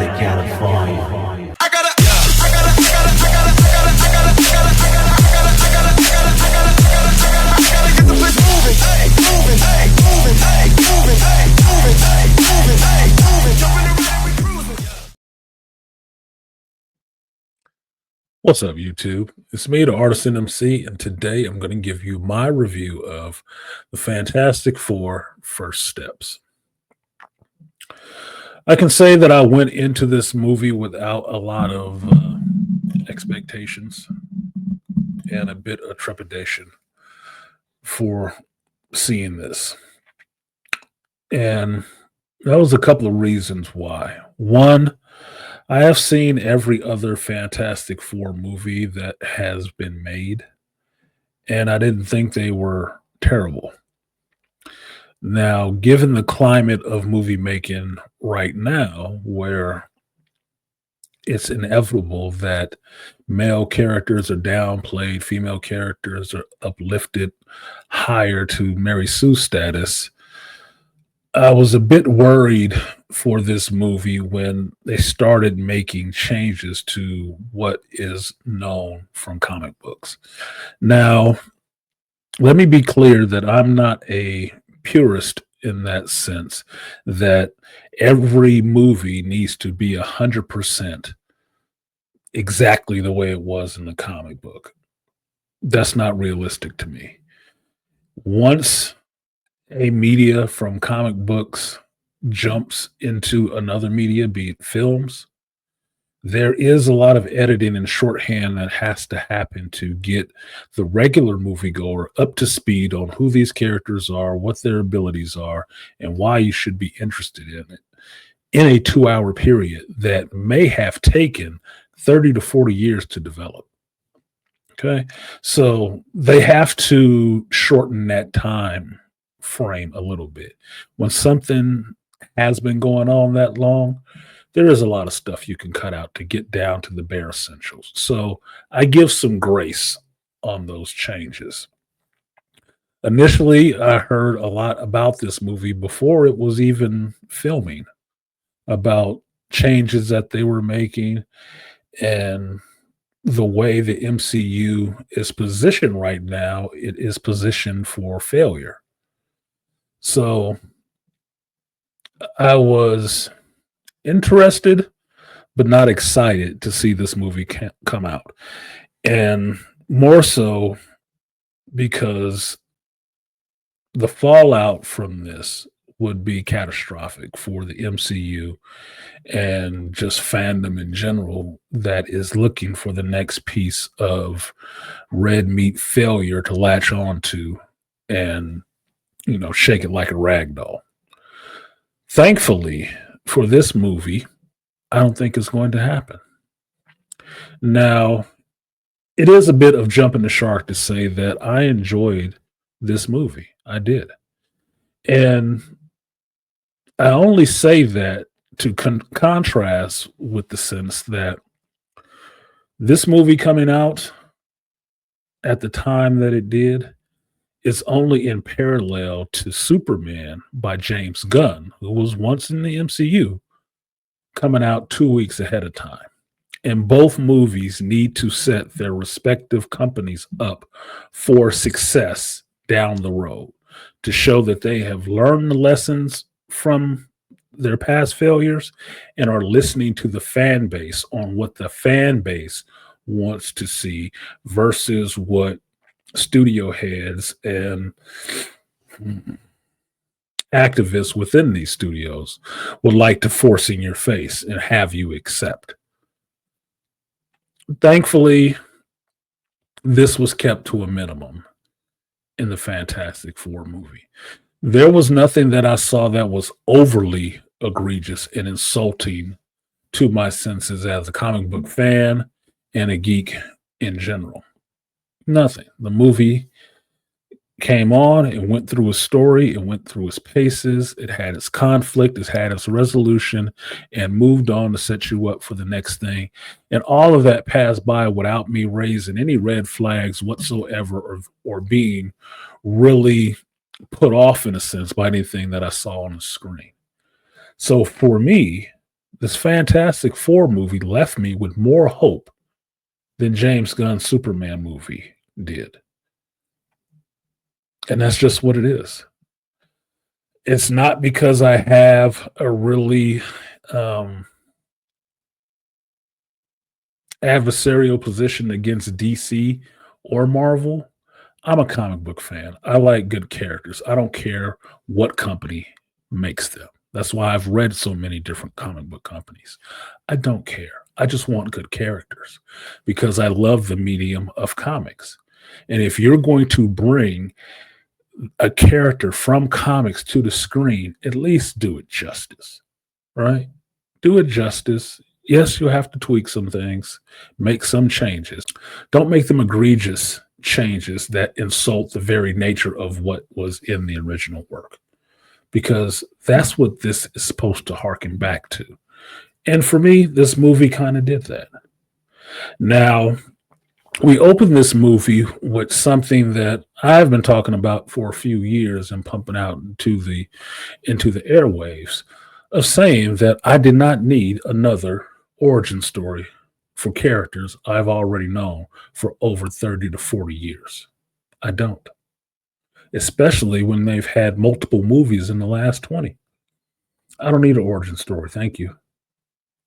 to California. What's up, YouTube? It's me, the artisanmc, and today I'm going to give you my review of the Fantastic Four First Steps. I can say that I went into this movie without a lot of expectations and a bit of trepidation for seeing this. And that was a couple of reasons why. One, I have seen every other Fantastic Four movie that has been made, and I didn't think they were terrible. Now, given the climate of movie making right now, where it's inevitable that male characters are downplayed, female characters are uplifted higher to Mary Sue status, I was a bit worried for this movie when they started making changes to what is known from comic books. Now, let me be clear that I'm not a purist in that sense, that every movie needs to be 100% exactly the way it was in the comic book. That's not realistic to me. Once a media from comic books jumps into another media, be it films, there is a lot of editing and shorthand that has to happen to get the regular moviegoer up to speed on who these characters are, what their abilities are, and why you should be interested in it in a 2-hour period that may have taken 30 to 40 years to develop. Okay, so they have to shorten that time frame a little bit. When something has been going on that long, there is a lot of stuff you can cut out to get down to the bare essentials. So I give some grace on those changes. Initially, I heard a lot about this movie before it was even filming, about changes that they were making and the way the MCU is positioned right now. It is positioned for failure. So I was interested, but not excited to see this movie come out. And more so because the fallout from this would be catastrophic for the MCU and just fandom in general that is looking for the next piece of red meat failure to latch on to and shake it like a rag doll. Thankfully, for this movie, I don't think it's going to happen. Now, it is a bit of jumping the shark to say that I enjoyed this movie. I did. And I only say that to contrast with the sense that this movie coming out at the time that it did is only in parallel to Superman by James Gunn, who was once in the MCU, coming out 2 weeks ahead of time. And both movies need to set their respective companies up for success down the road to show that they have learned the lessons from their past failures and are listening to the fan base on what the fan base wants to see versus what studio heads and activists within these studios would like to force in your face and have you accept. Thankfully, this was kept to a minimum in the Fantastic Four movie. There was nothing that I saw that was overly egregious and insulting to my senses as a comic book fan and a geek in general. Nothing. The movie came on, it went through a story, it went through its paces, it had its conflict, it had its resolution, and moved on to set you up for the next thing. And all of that passed by without me raising any red flags whatsoever or being really put off in a sense by anything that I saw on the screen. So for me, This Fantastic Four movie left me with more hope than James Gunn's Superman movie did. And that's just what it is. It's not because I have a really um, adversarial position against DC or Marvel. I'm a comic book fan. I like good characters. I don't care what company makes them. That's why I've read so many different comic book companies. I don't care. I just want good characters because I love the medium of comics. And if you're going to bring a character from comics to the screen, at least do it justice, right? Do it justice. Yes, you'll have to tweak some things, make some changes. Don't make them egregious changes that insult the very nature of what was in the original work, because that's what this is supposed to harken back to. And for me, this movie kind of did that. Now, we open this movie with something that I've been talking about for a few years and pumping out into the airwaves of saying that I did not need another origin story for characters I've already known for over 30 to 40 years. I don't, especially when they've had multiple movies in the last 20. I don't need an origin story. Thank you.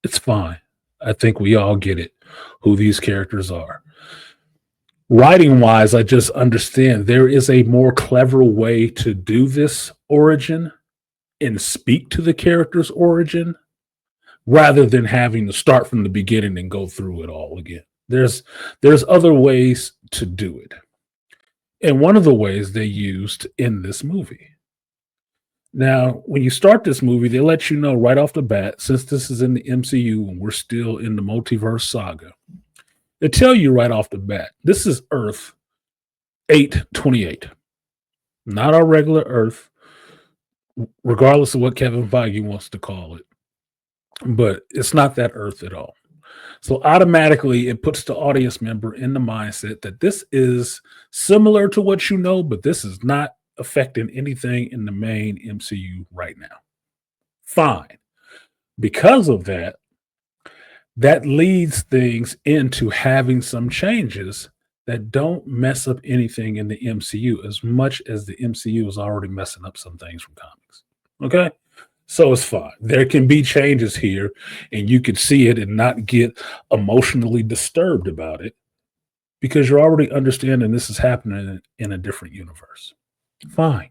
It's fine. I think we all get it, who these characters are. Writing wise, I just understand there is a more clever way to do this origin and speak to the character's origin rather than having to start from the beginning and go through it all again. There's other ways to do it. And one of the ways they used in this movie. Now, when you start this movie, they let you know right off the bat, since this is in the MCU and we're still in the multiverse saga, they tell you right off the bat, this is Earth 828, not our regular Earth, regardless of what Kevin Feige wants to call it. But it's not that Earth at all. So automatically, it puts the audience member in the mindset that this is similar to what you know, but this is not affecting anything in the main MCU right now. Fine. Because of that, that leads things into having some changes that don't mess up anything in the MCU as much as the MCU is already messing up some things from comics. Okay? So it's fine. There can be changes here, and you can see it and not get emotionally disturbed about it because you're already understanding this is happening in a different universe. Fine.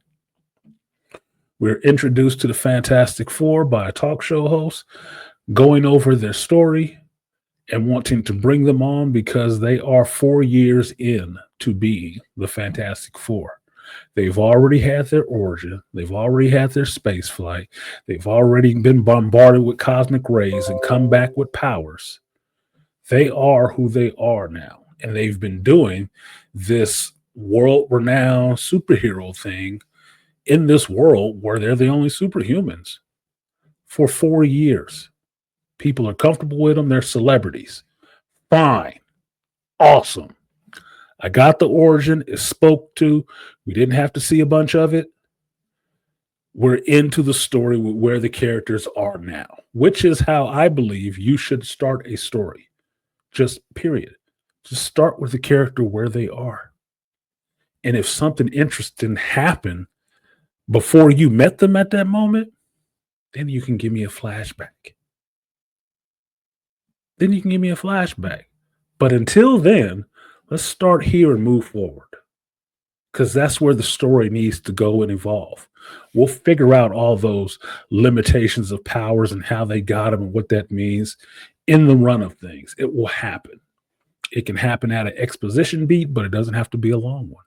We're introduced to the Fantastic Four by a talk show host going over their story and wanting to bring them on because they are 4 years in to being the Fantastic Four. They've already had their origin. They've already had their space flight. They've already been bombarded with cosmic rays and come back with powers. They are who they are now. And they've been doing this world-renowned superhero thing in this world where they're the only superhumans for 4 years. People are comfortable with them. They're celebrities. Fine. Awesome. I got the origin. It spoke to. We didn't have to see a bunch of it. We're into the story with where the characters are now, which is how I believe you should start a story. Just period. Just start with the character where they are. And if something interesting happened before you met them at that moment, then you can give me a flashback. But until then, let's start here and move forward because that's where the story needs to go and evolve. We'll figure out all those limitations of powers and how they got them and what that means in the run of things. It will happen. It can happen at an exposition beat, but it doesn't have to be a long one.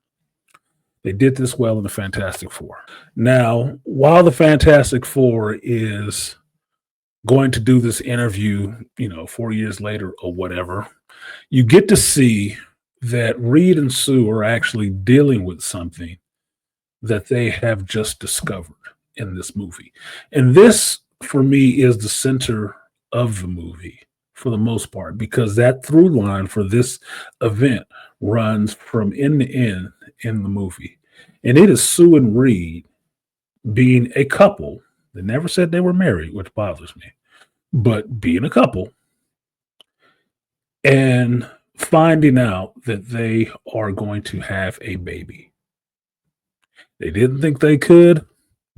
They did this well in the Fantastic Four. Now, while the Fantastic Four is going to do this interview, 4 years later or whatever, you get to see that Reed and Sue are actually dealing with something that they have just discovered in this movie. And this, for me, is the center of the movie for the most part, because that through line for this event runs from end to end in the movie. And it is Sue and Reed being a couple. They never said they were married, which bothers me. But being a couple and finding out that they are going to have a baby. They didn't think they could.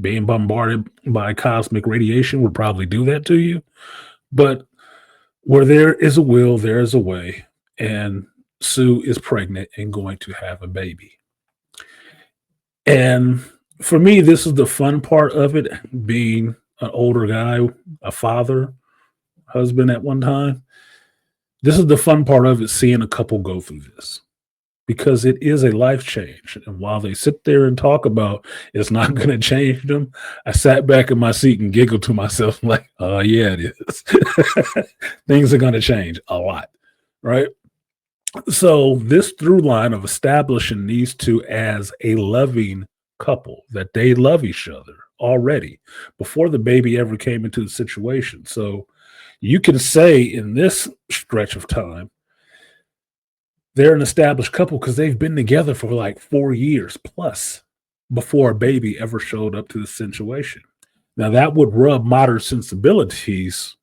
Being bombarded by cosmic radiation would probably do that to you. But where there is a will, there is a way. And Sue is pregnant and going to have a baby. And for me, this is the fun part of it, being an older guy, a father, husband at one time. This is the fun part of it, seeing a couple go through this because it is a life change. And while they sit there and talk about it's not going to change them, I sat back in my seat and giggled to myself, like, oh, yeah, it is. Things are going to change a lot. Right. So, this through line of establishing these two as a loving couple, that they love each other already before the baby ever came into the situation. So, you can say in this stretch of time, they're an established couple because they've been together for like 4 years plus before a baby ever showed up to the situation. Now, that would rub modern sensibilities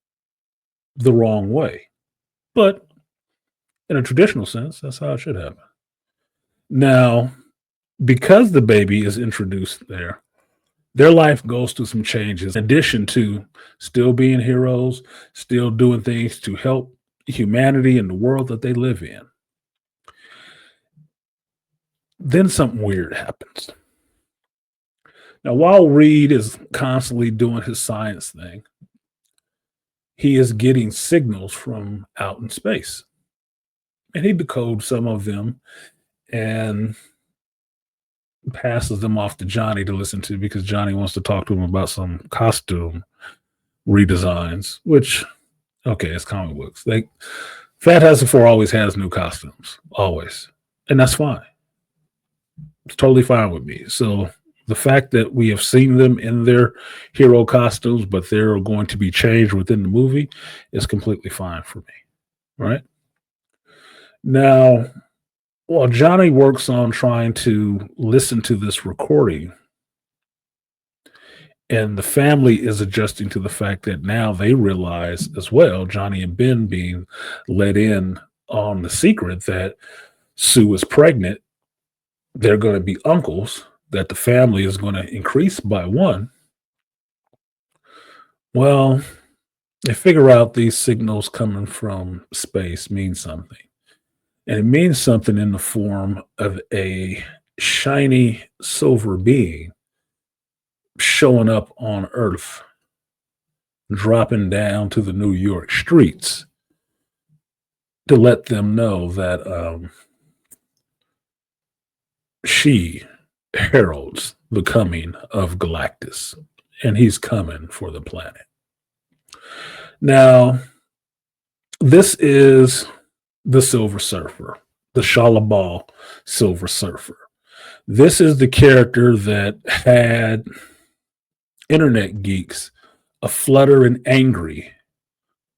the wrong way. But in a traditional sense, that's how it should happen. Now, because the baby is introduced there, their life goes through some changes in addition to still being heroes, still doing things to help humanity and the world that they live in. Then something weird happens. Now, while Reed is constantly doing his science thing, he is getting signals from out in space. And he decodes some of them and passes them off to Johnny to listen to because Johnny wants to talk to him about some costume redesigns, which, okay, it's comic books. Fantastic Four always has new costumes, always. And that's fine. It's totally fine with me. So the fact that we have seen them in their hero costumes, but they're going to be changed within the movie is completely fine for me. Right? Now, while Johnny works on trying to listen to this recording, and the family is adjusting to the fact that now they realize as well, Johnny and Ben being let in on the secret that Sue is pregnant, they're going to be uncles, that the family is going to increase by one. Well, they figure out these signals coming from space mean something. And it means something in the form of a shiny silver being showing up on Earth, dropping down to the New York streets to let them know that she heralds the coming of Galactus, and he's coming for the planet. Now, this is the Silver Surfer, the Shalabal Silver Surfer. This is the character that had internet geeks aflutter and angry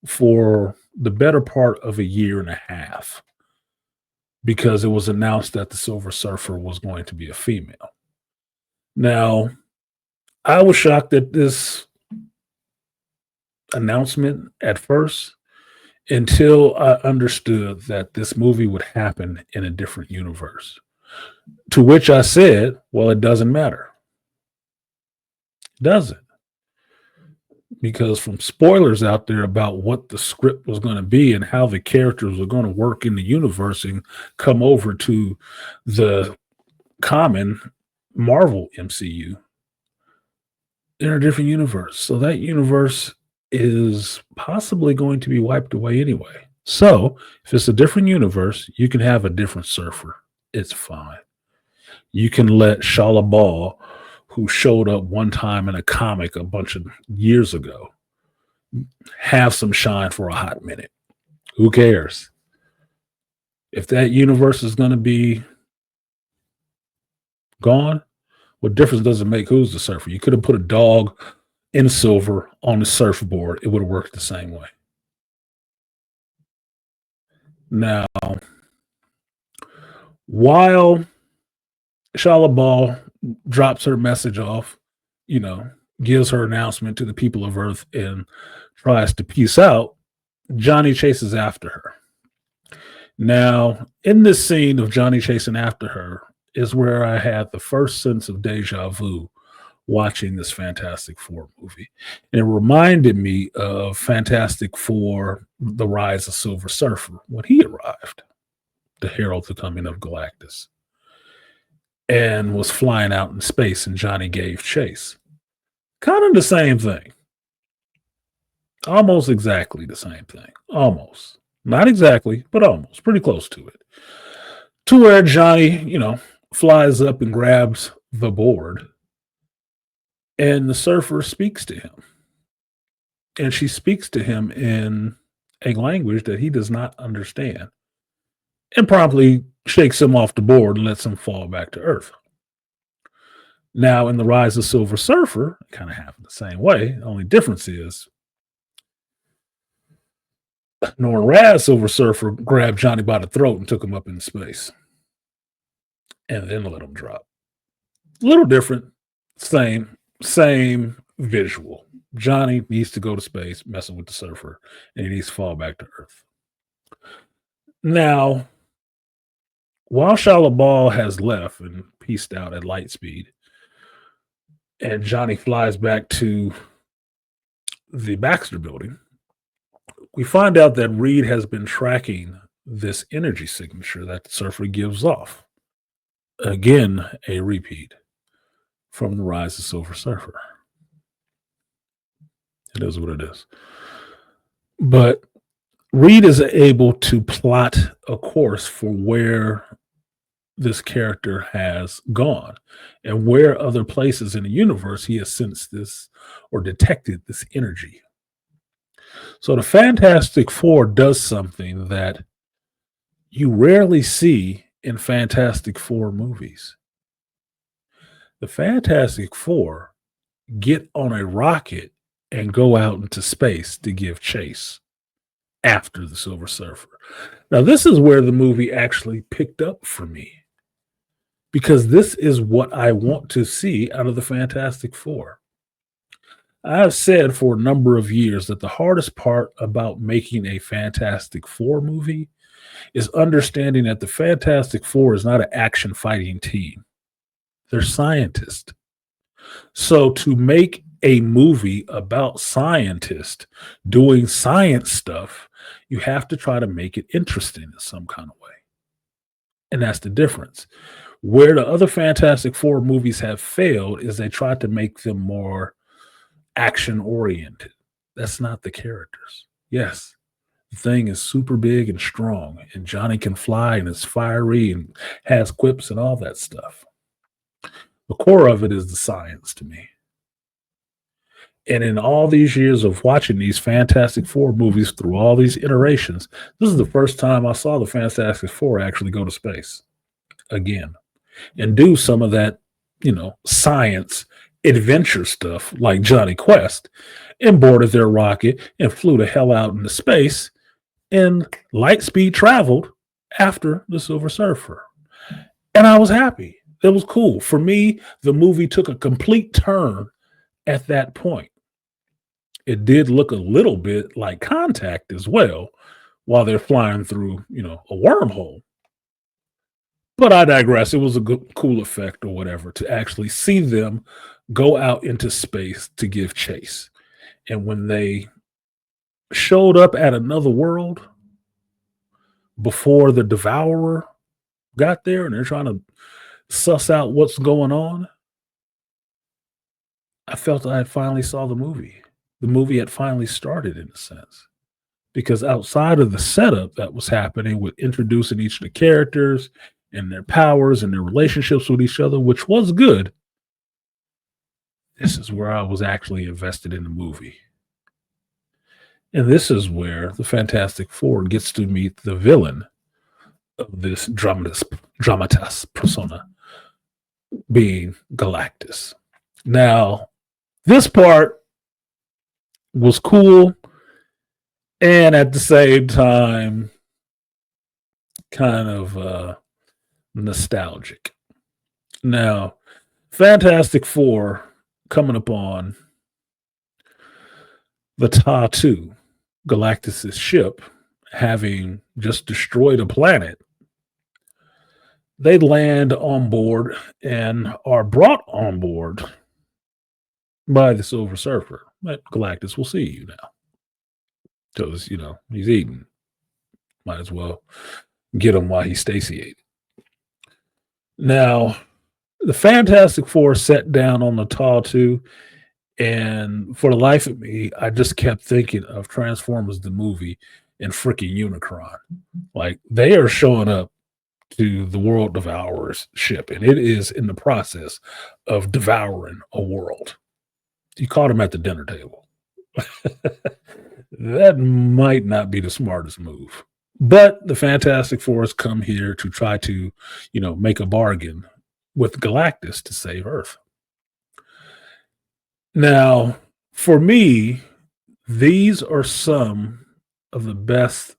for the better part of a year and a half because it was announced that the Silver Surfer was going to be a female. Now, I was shocked at this announcement at first until I understood that this movie would happen in a different universe. To which I said, well, it doesn't matter. It doesn't. Because from spoilers out there about what the script was going to be and how the characters were going to work in the universe and come over to the common Marvel MCU, they're in a different universe. So that universe is possibly going to be wiped away anyway. So if it's a different universe, you can have a different surfer. It's fine. You can let Shala Ball, who showed up one time in a comic a bunch of years ago, have some shine for a hot minute. Who cares? If that universe is going to be gone, what difference does it make who's the surfer? You could have put a dog in silver on the surfboard. It would have worked the same way. Now, while Shala Ball drops her message off, gives her announcement to the people of Earth and tries to peace out, Johnny chases after her. Now, in this scene of Johnny chasing after her is where I had the first sense of deja vu watching this Fantastic Four movie. And it reminded me of Fantastic Four, The Rise of Silver Surfer, when he arrived to herald the coming of Galactus and was flying out in space, and Johnny gave chase. Kind of the same thing. Almost exactly the same thing. Almost. Not exactly, but almost. Pretty close to it. To where Johnny, flies up and grabs the board, and the surfer speaks to him. And she speaks to him in a language that he does not understand, and promptly shakes him off the board and lets him fall back to Earth. Now, in The Rise of Silver Surfer, it kind of happened the same way. The only difference is Norman Raz Silver Surfer grabbed Johnny by the throat and took him up into space, and then let him drop. A little different, same visual. Johnny needs to go to space, messing with the surfer, and he needs to fall back to Earth. Now, while Shia LaBeouf has left and pieced out at light speed, and Johnny flies back to the Baxter building, we find out that Reed has been tracking this energy signature that the surfer gives off. Again, a repeat from The Rise of Silver Surfer. It is what it is. But Reed is able to plot a course for where this character has gone and where other places in the universe he has sensed this or detected this energy. So the Fantastic Four does something that you rarely see in Fantastic Four movies. The Fantastic Four get on a rocket and go out into space to give chase after the Silver Surfer. Now, this is where the movie actually picked up for me, because this is what I want to see out of the Fantastic Four. I've said for a number of years that the hardest part about making a Fantastic Four movie is understanding that the Fantastic Four is not an action fighting team. They're scientists. So to make a movie about scientists doing science stuff, you have to try to make it interesting in some kind of way. And that's the difference. Where the other Fantastic Four movies have failed is they tried to make them more action oriented. That's not the characters. Yes, the thing is super big and strong, and Johnny can fly and is fiery and has quips and all that stuff. The core of it is the science to me. And in all these years of watching these Fantastic Four movies through all these iterations, this is the first time I saw the Fantastic Four actually go to space again and do some of that, science adventure stuff like Johnny Quest, and boarded their rocket and flew the hell out into space and light speed traveled after the Silver Surfer. And I was happy. It was cool. For me, the movie took a complete turn at that point. It did look a little bit like Contact as well while they're flying through, a wormhole. But I digress. It was a good, cool effect or whatever to actually see them go out into space to give chase. And when they showed up at another world before the Devourer got there and they're trying to suss out what's going on, I felt I had finally saw the movie. The movie had finally started in a sense. Because outside of the setup that was happening with introducing each of the characters and their powers and their relationships with each other, which was good, this is where I was actually invested in the movie. And this is where the Fantastic Four gets to meet the villain of this dramatis persona, being Galactus. Now, this part was cool and at the same time kind of nostalgic. Now, Fantastic Four coming upon The Ta-2, Galactus's ship, having just destroyed a planet, they land on board and are brought on board by the Silver Surfer. But Galactus will see you now. Because, he's eating. Might as well get him while he's satiated. Now, the Fantastic Four sat down on the Ta-2, and for the life of me, I just kept thinking of Transformers the movie and freaking Unicron. Like, they are showing up to the World Devourer's ship, and it is in the process of devouring a world. You caught him at the dinner table. That might not be the smartest move. But the Fantastic Four has come here to try to, make a bargain with Galactus to save Earth. Now, for me, these are some of the best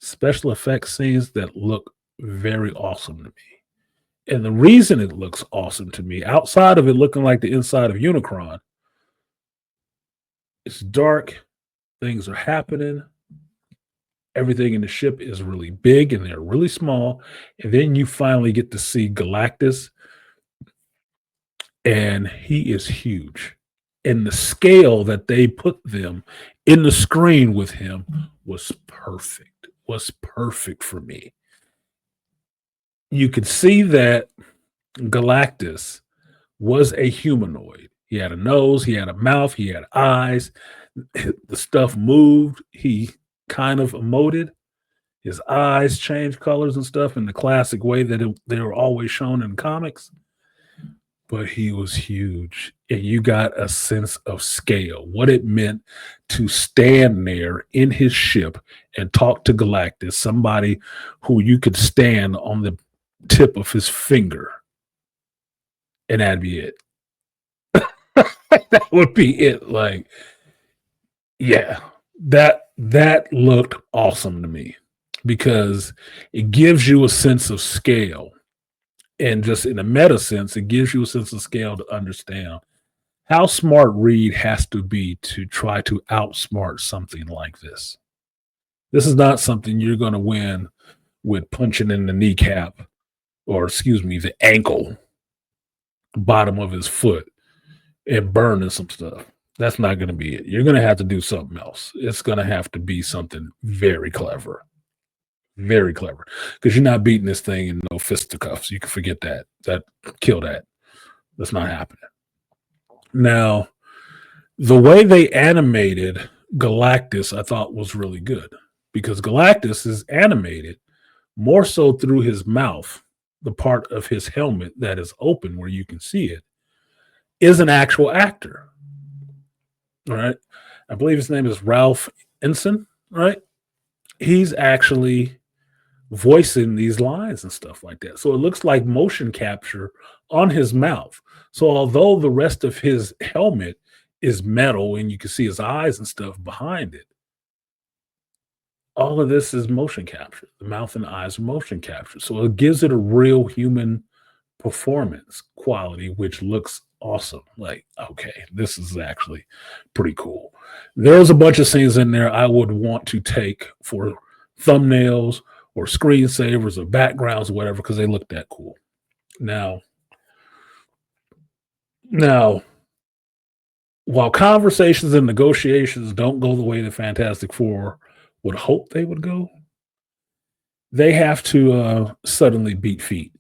special effects scenes that look very awesome to me. And the reason it looks awesome to me, outside of it looking like the inside of Unicron, it's dark, things are happening, everything in the ship is really big and they're really small. And then you finally get to see Galactus, and he is huge. And the scale that they put them in the screen with him was perfect for me. You could see that Galactus was a humanoid. He had a nose, he had a mouth, he had eyes. The stuff moved. He kind of emoted. His eyes changed colors and stuff in the classic way that they were always shown in comics. But he was huge. And you got a sense of scale, what it meant to stand there in his ship and talk to Galactus, somebody who you could stand on the tip of his finger. And that'd be it. That would be it. Like, yeah, that looked awesome to me because it gives you a sense of scale. And just in a meta sense, it gives you a sense of scale to understand how smart Reed has to be to try to outsmart something like this. This is not something you're going to win with punching in the kneecap or, the ankle, bottom of his foot, and burning some stuff. That's not going to be it. You're going to have to do something else. It's going to have to be something very clever. Very clever. Because you're not beating this thing in no fisticuffs. You can forget that. Kill that. That's not happening. Now, the way they animated Galactus, I thought was really good. Because Galactus is animated more so through his mouth, the part of his helmet that is open where you can see it, is an actual actor. All right. I believe his name is Ralph Ensign, right? He's actually voicing these lines and stuff like that. So it looks like motion capture on his mouth. So although the rest of his helmet is metal and you can see his eyes and stuff behind it, all of this is motion capture. The mouth and eyes are motion capture. So it gives it a real human performance quality, which looks awesome. Like, okay, this is actually pretty cool. There's a bunch of scenes in there I would want to take for thumbnails or screensavers or backgrounds or whatever because they look that cool. Now, while conversations and negotiations don't go the way the Fantastic Four would hope they would go, they have to suddenly beat feet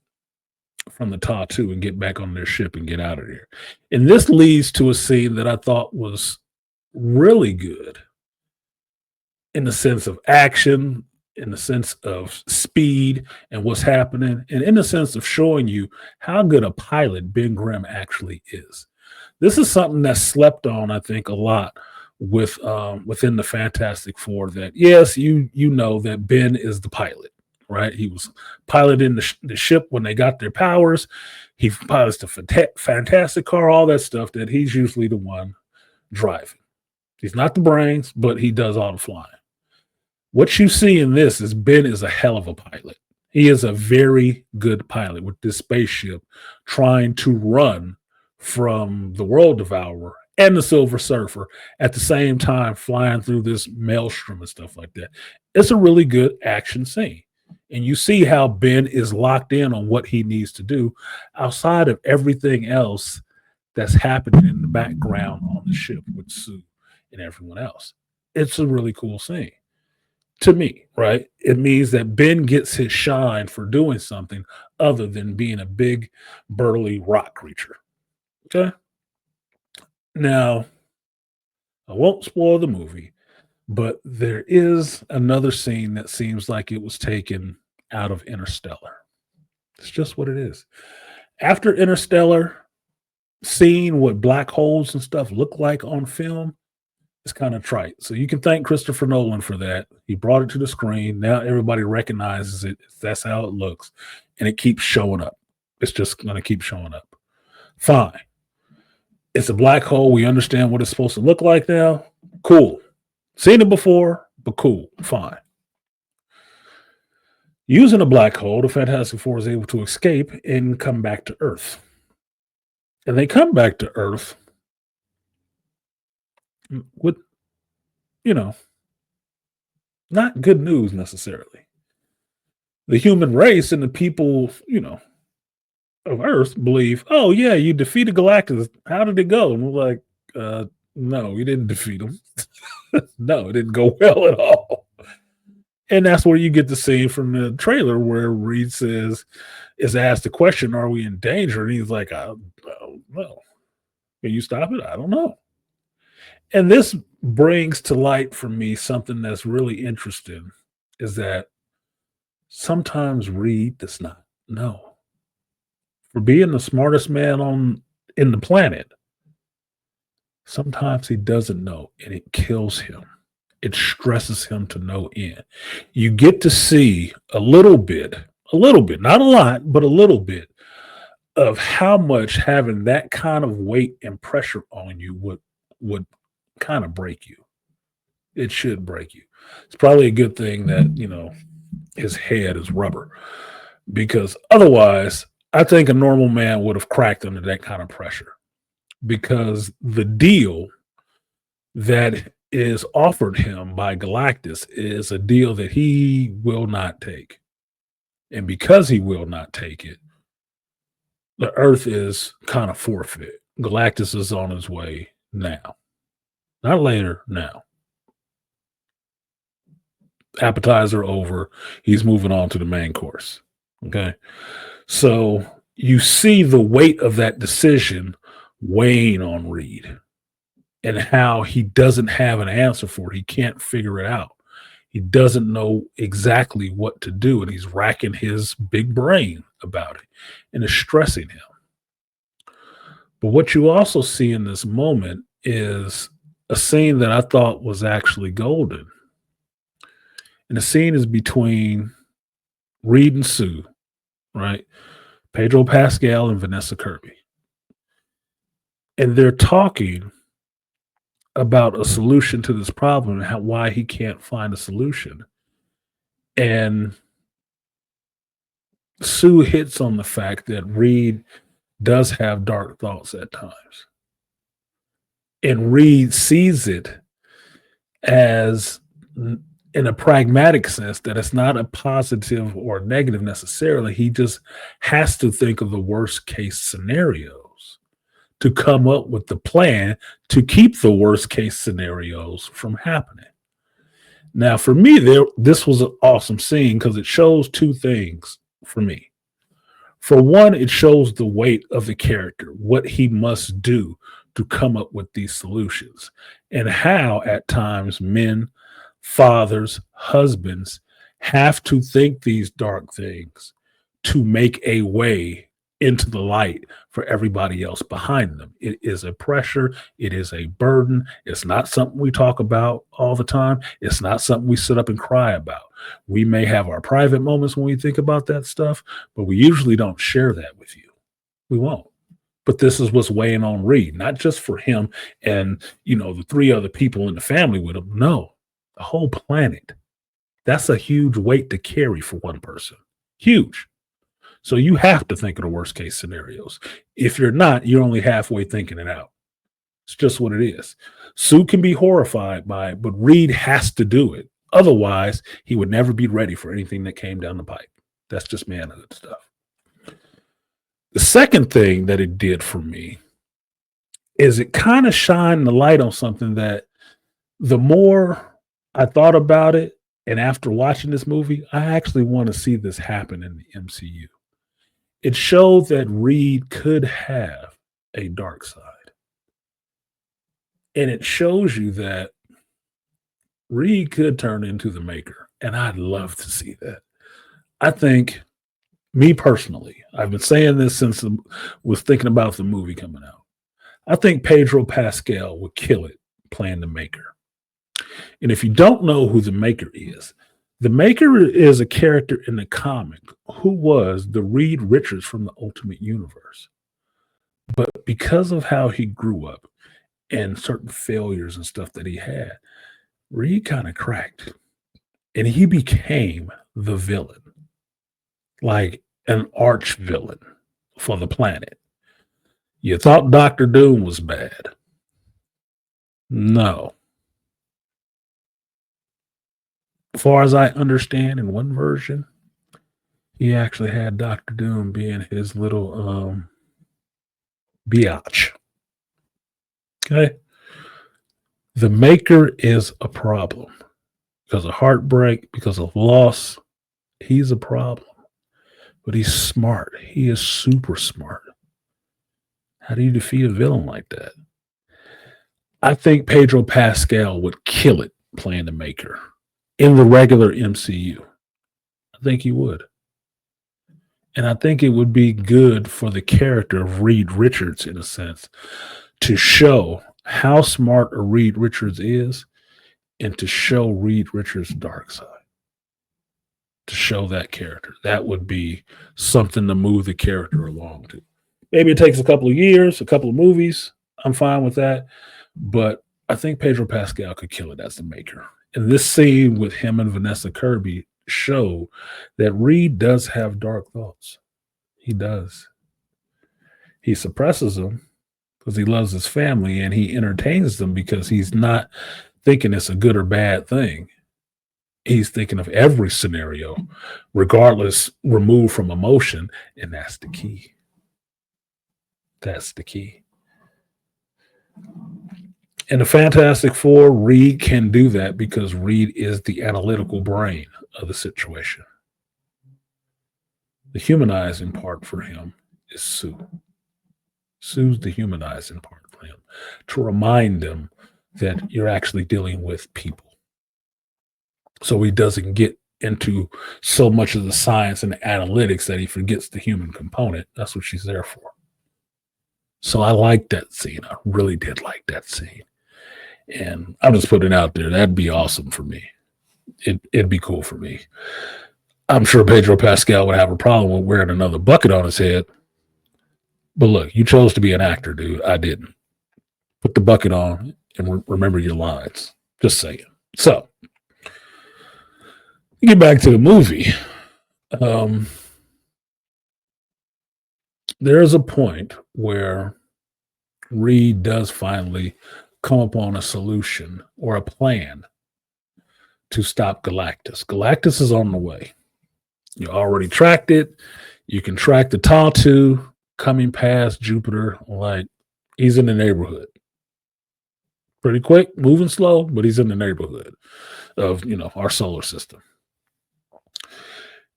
from the Ta-2 and get back on their ship and get out of there. And this leads to a scene that I thought was really good in the sense of action, in the sense of speed and what's happening, and in the sense of showing you how good a pilot Ben Grimm actually is. This is something that's slept on, I think, a lot with within the Fantastic Four. That yes, you know that Ben is the pilot, right? He was piloting the ship when they got their powers. He pilots the Fantastic car, all that stuff. That he's usually the one driving. He's not the brains, but he does all the flying. What you see in this is Ben is a hell of a pilot. He is a very good pilot with this spaceship trying to run from the World Devourer and the Silver Surfer at the same time flying through this maelstrom and stuff like that. It's a really good action scene. And you see how Ben is locked in on what he needs to do outside of everything else that's happening in the background on the ship with Sue and everyone else. It's a really cool scene to me, right? It means that Ben gets his shine for doing something other than being a big, burly rock creature. Okay. Now, I won't spoil the movie, but there is another scene that seems like it was taken out of Interstellar. It's just what it is. After Interstellar, seeing what black holes and stuff look like on film is kind of trite. So you can thank Christopher Nolan for that. He brought it to the screen. Now everybody recognizes it. That's how it looks. And it keeps showing up. It's just going to keep showing up. Fine. It's a black hole. We understand what it's supposed to look like now. Cool. Seen it before, but cool. Fine. Using a black hole, the Fantastic Four is able to escape and come back to Earth. And they come back to Earth with, you know, not good news necessarily. The human race and the people, of Earth believe, oh, yeah, you defeated Galactus. How did it go? And we're like, no, we didn't defeat him. No, it didn't go well at all. And that's where you get the scene from the trailer where Reed is asked the question, are we in danger? And he's like, I don't know. Can you stop it? I don't know. And this brings to light for me something that's really interesting is that sometimes Reed does not know. For being the smartest man in the planet, sometimes he doesn't know and it kills him. It stresses him to no end. You get to see a little bit, not a lot, but a little bit of how much having that kind of weight and pressure on you would kind of break you. It should break you. It's probably a good thing that, his head is rubber because otherwise I think a normal man would have cracked under that kind of pressure because the deal that is offered him by Galactus is a deal that he will not take. And because he will not take it, the Earth is kind of forfeit. Galactus is on his way now. Not later, now. Appetizer over. He's moving on to the main course. Okay. So you see the weight of that decision weighing on Reed and how he doesn't have an answer for it. He can't figure it out. He doesn't know exactly what to do, and he's racking his big brain about it, and it's stressing him. But what you also see in this moment is a scene that I thought was actually golden. And the scene is between Reed and Sue, right? Pedro Pascal and Vanessa Kirby. And they're talking about a solution to this problem and why he can't find a solution. And Sue hits on the fact that Reed does have dark thoughts at times. And Reed sees it as in a pragmatic sense that it's not a positive or negative necessarily. He just has to think of the worst case scenarios to come up with the plan to keep the worst case scenarios from happening. Now, for me, this was an awesome scene because it shows two things for me. For one, it shows the weight of the character, what he must do to come up with these solutions, and how at times men, fathers, husbands have to think these dark things to make a way into the light for everybody else behind them. It is a pressure. It is a burden. It's not something we talk about all the time. It's not something we sit up and cry about. We may have our private moments when we think about that stuff, but we usually don't share that with you. We won't. But this is what's weighing on Reed, not just for him and, the three other people in the family with him. No, the whole planet. That's a huge weight to carry for one person. Huge. So you have to think of the worst case scenarios. If you're not, you're only halfway thinking it out. It's just what it is. Sue can be horrified by it, but Reed has to do it. Otherwise, he would never be ready for anything that came down the pipe. That's just manhood stuff. The second thing that it did for me is it kind of shined the light on something that the more I thought about it, and after watching this movie, I actually want to see this happen in the MCU. It showed that Reed could have a dark side. And it shows you that Reed could turn into the maker. And I'd love to see that. I think, me personally, I've been saying this since I was thinking about the movie coming out. I think Pedro Pascal would kill it playing the maker. And if you don't know who the maker is a character in the comic who was the Reed Richards from the Ultimate Universe. But because of how he grew up and certain failures and stuff that he had, Reed kind of cracked and he became the villain, like an arch villain for the planet. You thought Doctor Doom was bad. No. As far as I understand, in one version, he actually had Doctor Doom being his little biatch. Okay. The maker is a problem because of heartbreak, because of loss. He's a problem, but he's smart. He is super smart. How do you defeat a villain like that? I think Pedro Pascal would kill it playing the maker in the regular MCU. I think he would. And I think it would be good for the character of Reed Richards, in a sense, to show how smart a Reed Richards is and to show Reed Richards' dark side. To show that character. That would be something to move the character along to. Maybe it takes a couple of years, a couple of movies. I'm fine with that. But I think Pedro Pascal could kill it as the maker. And this scene with him and Vanessa Kirby show that Reed does have dark thoughts. He does. He suppresses them because he loves his family and he entertains them because he's not thinking it's a good or bad thing. He's thinking of every scenario, regardless, removed from emotion. And that's the key. That's the key. In the Fantastic Four, Reed can do that because Reed is the analytical brain of the situation. The humanizing part for him is Sue. Sue's the humanizing part for him, to remind them that you're actually dealing with people. So he doesn't get into so much of the science and the analytics that he forgets the human component. That's what she's there for. So I like that scene. I really did like that scene. And I'm just putting it out there. That'd be awesome for me. It'd be cool for me. I'm sure Pedro Pascal would have a problem with wearing another bucket on his head. But look, you chose to be an actor, dude. I didn't. Put the bucket on and remember your lines. Just saying. So, get back to the movie. There's a point where Reed does finally come upon a solution or a plan to stop Galactus. Galactus is on the way. You already tracked it. You can track the Tatu coming past Jupiter. Like, he's in the neighborhood. Pretty quick, moving slow, but he's in the neighborhood of, our solar system.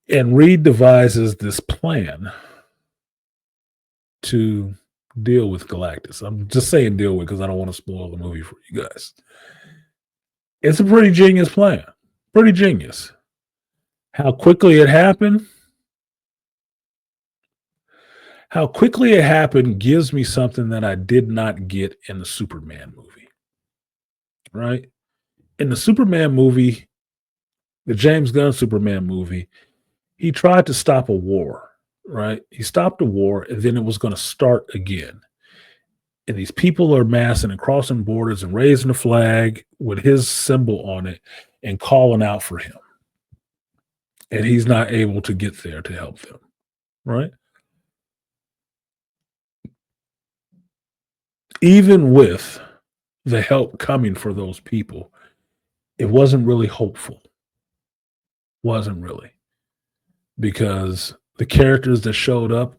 And Reed devises this plan to deal with Galactus. I'm just saying deal with because I don't want to spoil the movie for you guys. It's a pretty genius plan. Pretty genius. How quickly it happened gives me something that I did not get in the Superman movie. Right? In the Superman movie, the James Gunn Superman movie, he tried to stop a war, right? He stopped a war and then it was going to start again. And these people are massing and crossing borders and raising a flag with his symbol on it and calling out for him. And he's not able to get there to help them, right? even with the help coming for those people, it wasn't really hopeful. Wasn't really, because the characters that showed up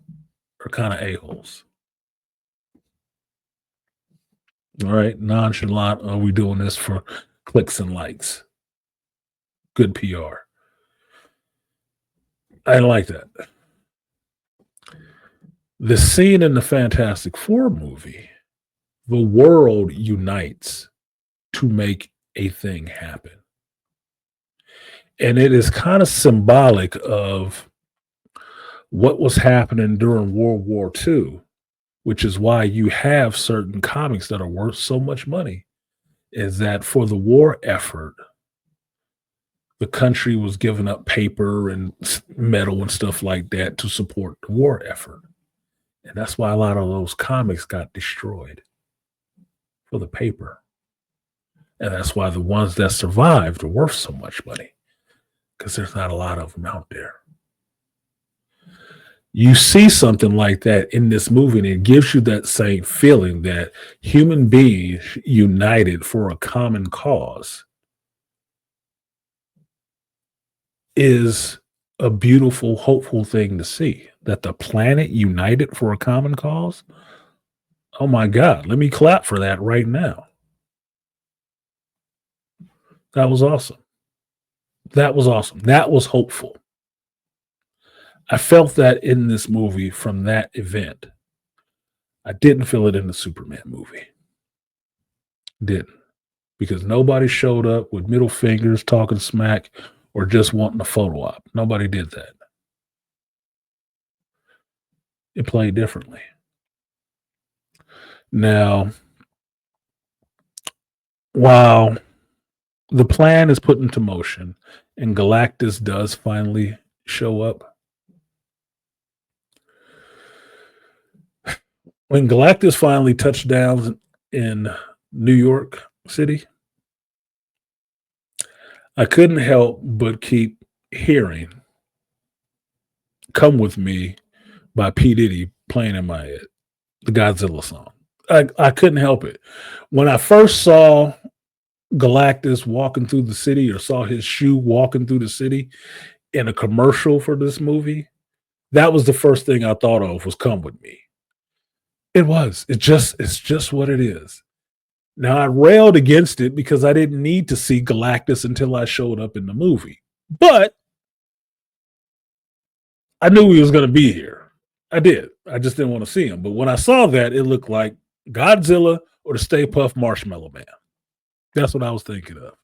are kind of a-holes. All right, nonchalant. Are we doing this for clicks and likes? Good PR. I didn't like that. The scene in the Fantastic Four movie, the world unites to make a thing happen. And it is kind of symbolic of what was happening during World War II, which is why you have certain comics that are worth so much money. Is that for the war effort, the country was giving up paper and metal and stuff like that to support the war effort. And that's why a lot of those comics got destroyed for the paper. And that's why the ones that survived are worth so much money, because there's not a lot of them out there. You see something like that in this movie, and it gives you that same feeling that human beings united for a common cause is a beautiful, hopeful thing to see. That the planet united for a common cause. Oh my God, let me clap for that right now. That was awesome. That was awesome. That was hopeful. I felt that in this movie from that event. I didn't feel it in the Superman movie. Didn't. Because nobody showed up with middle fingers, talking smack, or just wanting a photo op. Nobody did that. It played differently. Now, while the plan is put into motion and Galactus does finally show up, when Galactus finally touched down in New York City, I couldn't help but keep hearing Come With Me by P. Diddy playing in my head, the Godzilla song. I couldn't help it. When I first saw Galactus walking through the city, or saw his shoe walking through the city in a commercial for this movie, that was the first thing I thought of, was Come With Me. It was. It's just what it is. Now, I railed against it because I didn't need to see Galactus until I showed up in the movie. But I knew he was going to be here. I did. I just didn't want to see him. But when I saw that, it looked like Godzilla or the Stay Puft Marshmallow Man. That's what I was thinking of.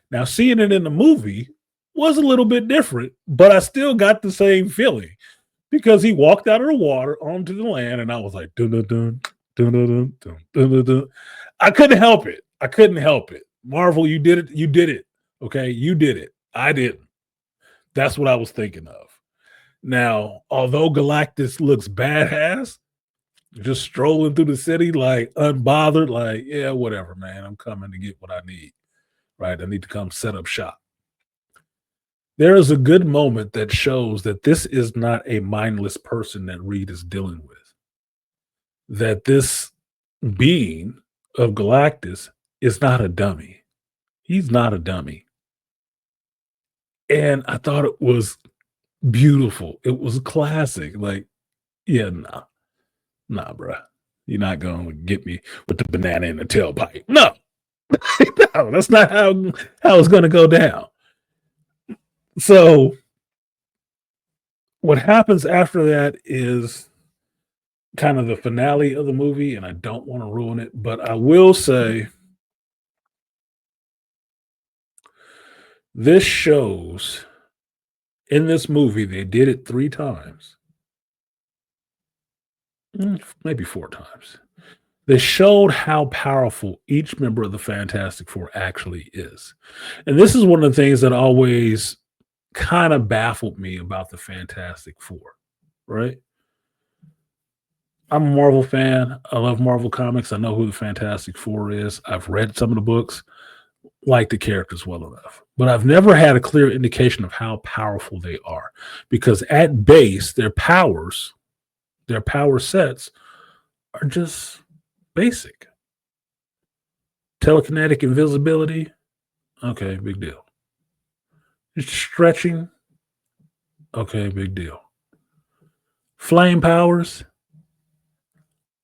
Now, seeing it in the movie was a little bit different, but I still got the same feeling, because he walked out of the water onto the land, and I was like, dun dun dun dun dun dun dun dun dun. I couldn't help it. I couldn't help it. Marvel, you did it. You did it. Okay, you did it. I didn't. That's what I was thinking of. Now, although Galactus looks badass, just strolling through the city like unbothered, like, yeah, whatever, man. I'm coming to get what I need. Right? I need to come set up shop. There is a good moment that shows that this is not a mindless person that Reed is dealing with. That this being of Galactus is not a dummy. He's not a dummy. And I thought it was beautiful. It was classic. Like, yeah, nah, bruh. You're not going to get me with the banana in the tailpipe. No, no, that's not how it's going to go down. So what happens after that is kind of the finale of the movie, and I don't want to ruin it, but I will say this shows, in this movie, they did it 3 times, maybe 4 times. They showed how powerful each member of the Fantastic Four actually is. And this is one of the things that always kind of baffled me about the Fantastic Four, right? I'm a Marvel fan. I love Marvel comics. I know who the Fantastic Four is. I've read some of the books, like the characters well enough. But I've never had a clear indication of how powerful they are, because at base, their power sets are just basic. Telekinetic invisibility. Okay, big deal. Stretching. Okay, big deal. Flame powers.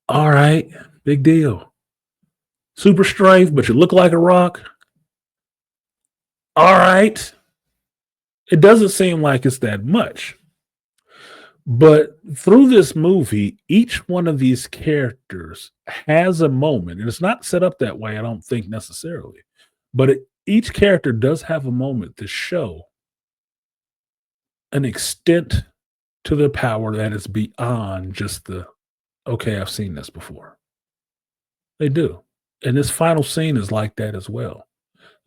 All right, big deal. Super strength, but you look like a rock. All right. It doesn't seem like it's that much. But through this movie, each one of these characters has a moment, and it's not set up that way, I don't think necessarily, but each character does have a moment to show an extent to their power that is beyond just the, okay, I've seen this before. They do. And this final scene is like that as well.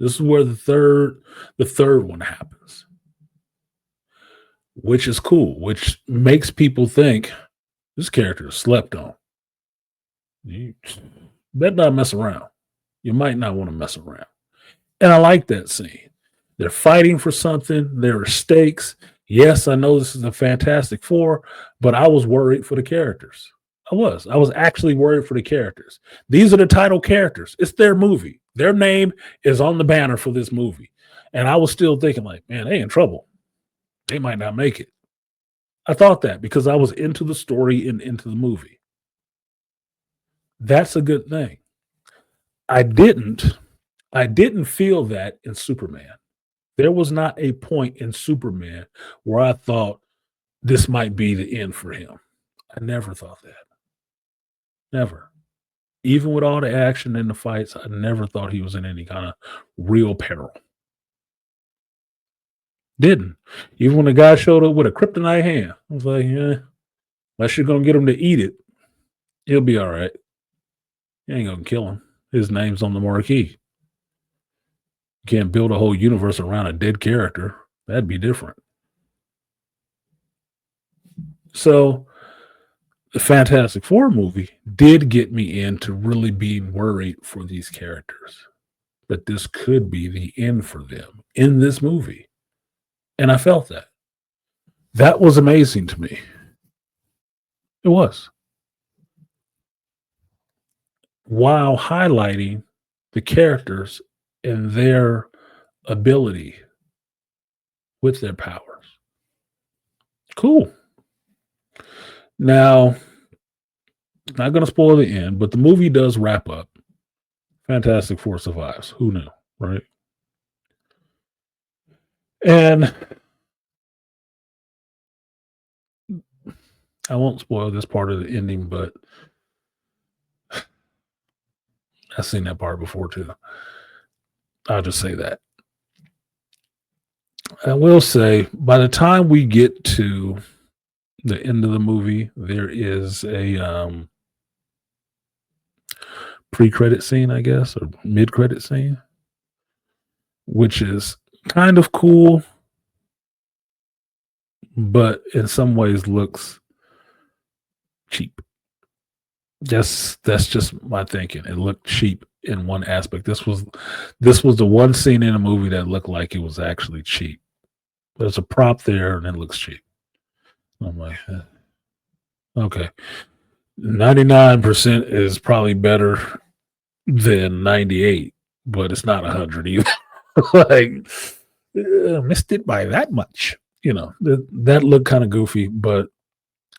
This is where the third one happens, which is cool, which makes people think this character is slept on. You better not mess around. You might not want to mess around. And I like that scene. They're fighting for something. There are stakes. Yes, I know this is a Fantastic Four, but I was worried for the characters. I was. I was actually worried for the characters. These are the title characters. It's their movie. Their name is on the banner for this movie. And I was still thinking, like, man, they in trouble. They might not make it. I thought that because I was into the story and into the movie. That's a good thing. I didn't feel that in Superman. There was not a point in Superman where I thought this might be the end for him. I never thought that. Never. Even with all the action and the fights, I never thought he was in any kind of real peril. Didn't. Even when the guy showed up with a kryptonite hand, I was like, yeah, unless you're going to get him to eat it, he'll be all right. You ain't going to kill him. His name's on the marquee. You can't build a whole universe around a dead character. That'd be different. So the Fantastic Four movie did get me into really being worried for these characters, that this could be the end for them in this movie. And I felt that. That was amazing to me. It was. While highlighting the characters and their ability with their powers. Cool. Now, not going to spoil the end, but the movie does wrap up. Fantastic Four survives. Who knew, right? And I won't spoil this part of the ending, but I've seen that part before too. I'll just say that. I will say, by the time we get to the end of the movie, there is a pre-credit scene, I guess, or mid-credit scene, which is kind of cool, but in some ways looks cheap. That's just my thinking. It looked cheap in one aspect. This was the one scene in a movie that looked like it was actually cheap. There's a prop there and it looks cheap. I'm like, okay. 99% is probably better than 98, but it's not 100 either. Like, missed it by that much. That looked kind of goofy, but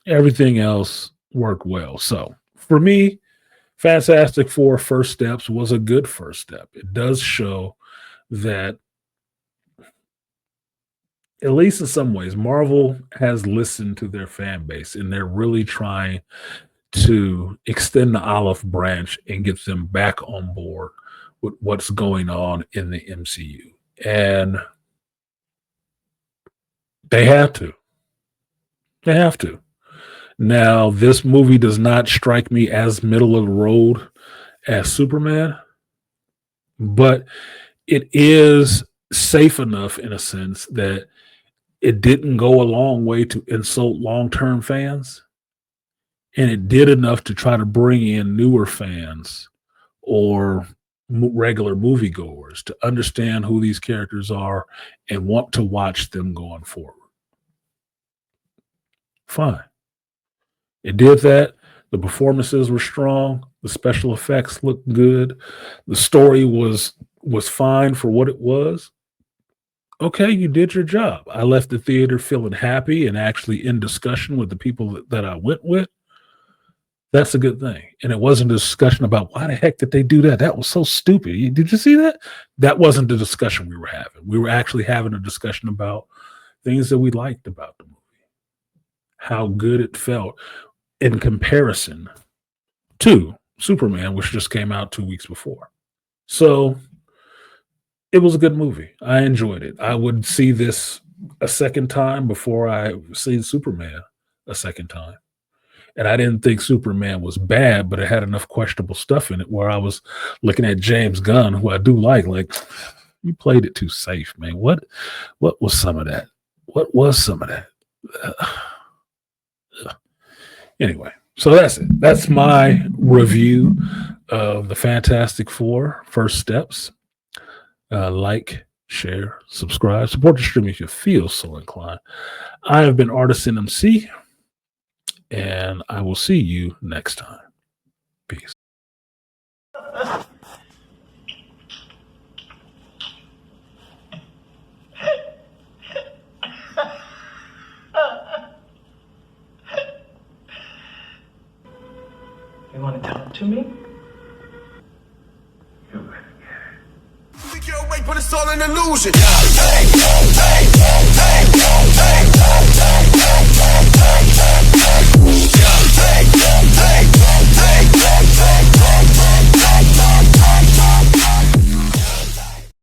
everything else worked well. So for me, Fantastic Four First Steps was a good first step. It does show that, at least in some ways, Marvel has listened to their fan base and they're really trying to extend the olive branch and get them back on board with what's going on in the MCU. And they have to. They have to. Now, this movie does not strike me as middle of the road as Superman, but it is safe enough in a sense that it didn't go a long way to insult long-term fans, and it did enough to try to bring in newer fans or regular moviegoers to understand who these characters are and want to watch them going forward. Fine. It did that. The performances were strong. The special effects looked good. The story was fine for what it was. Okay, you did your job. I left the theater feeling happy and actually in discussion with the people that I went with. That's a good thing. And it wasn't a discussion about why the heck did they do that? That was so stupid. Did you see that? That wasn't the discussion we were having. We were actually having a discussion about things that we liked about the movie, how good it felt in comparison to Superman, which just came out 2 weeks before. So it was a good movie. I enjoyed it. I would see this a second time before I see Superman a second time. And I didn't think Superman was bad, but it had enough questionable stuff in it where I was looking at James Gunn, who I do like, you played it too safe, man. What was some of that? What was some of that? Anyway, so that's it. That's my review of the Fantastic Four First Steps. Like, share, subscribe, support the stream if you feel so inclined. I have been artisanmc, and I will see you next time. Peace. You want to tell it to me? Think you're awake, but it's all an illusion.